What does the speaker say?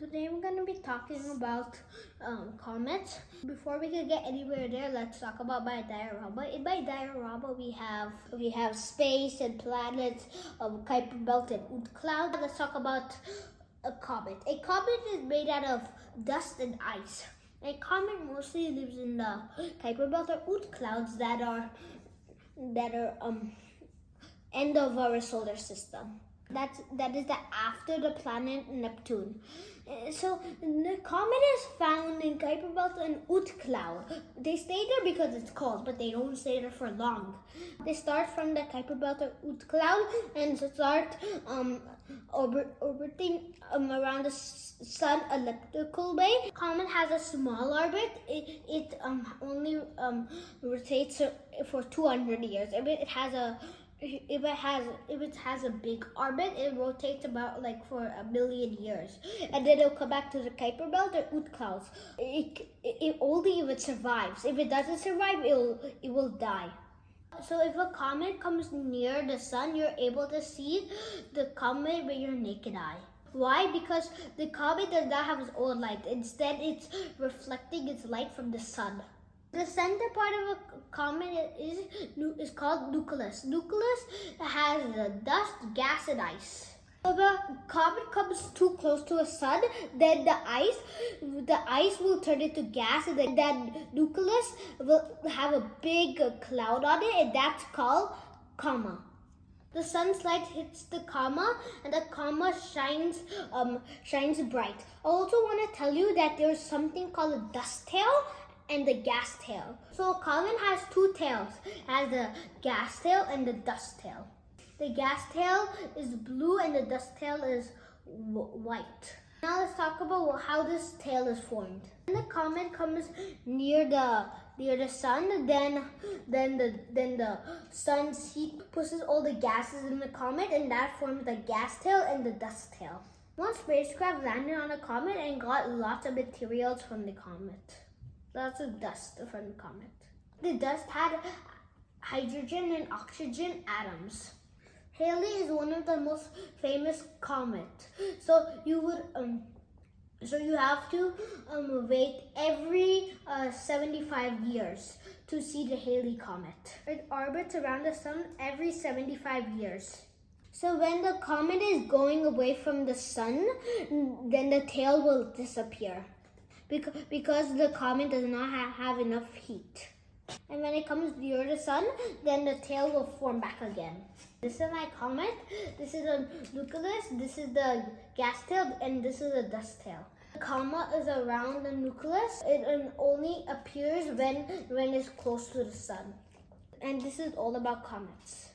Today we're going to be talking about comets. Before we can get anywhere there, let's talk about by diorama. In by diorama, we have space and planets, Kuiper Belt and Oort cloud. Let's talk about a comet. A comet is made out of dust and ice. A comet mostly lives in the Kuiper Belt or Oort clouds that are end of our solar system. That is the after the planet Neptune. So the comet is found in Kuiper Belt and Oort cloud. They stay there because it's cold, but they don't stay there for long. They start from the Kuiper Belt or Oort cloud and start orbiting around the sun elliptical way. Comet has a small orbit. It only rotates for 200 years. If it has a big orbit, it rotates about like for 1 million years, and then it'll come back to the Kuiper Belt or Oort clouds. It only if it survives. If it doesn't survive, it will die. So if a comet comes near the sun, you're able to see the comet with your naked eye. Why? Because the comet does not have its own light. Instead, it's reflecting its light from the sun. The center part of a comet is called nucleus. Nucleus has dust, gas, and ice. If a comet comes too close to a sun, then the ice will turn into gas, and then that nucleus will have a big cloud on it, and that's called coma. The sun's light hits the coma, and the coma shines bright. I also want to tell you that there's something called a dust tail and the gas tail. So a comet has two tails. It has the gas tail and the dust tail. The gas tail is blue and the dust tail is white. Now let's talk about how this tail is formed. When the comet comes near the sun, then the sun's heat pushes all the gases in the comet, and that forms the gas tail and the dust tail. One spacecraft landed on a comet and got lots of materials from the comet. Lots of dust from the comet. The dust had hydrogen and oxygen atoms. Hailey is one of the most famous comets. So you have to wait every 75 years to see the Hailey comet. It orbits around the sun every 75 years. So when the comet is going away from the sun, then the tail will disappear. Because the comet does not have enough heat. And when it comes near the sun, then the tail will form back again. This is my comet. This is a nucleus. This is the gas tail, and this is the dust tail. The coma is around the nucleus. It only appears when it's close to the sun. And this is all about comets.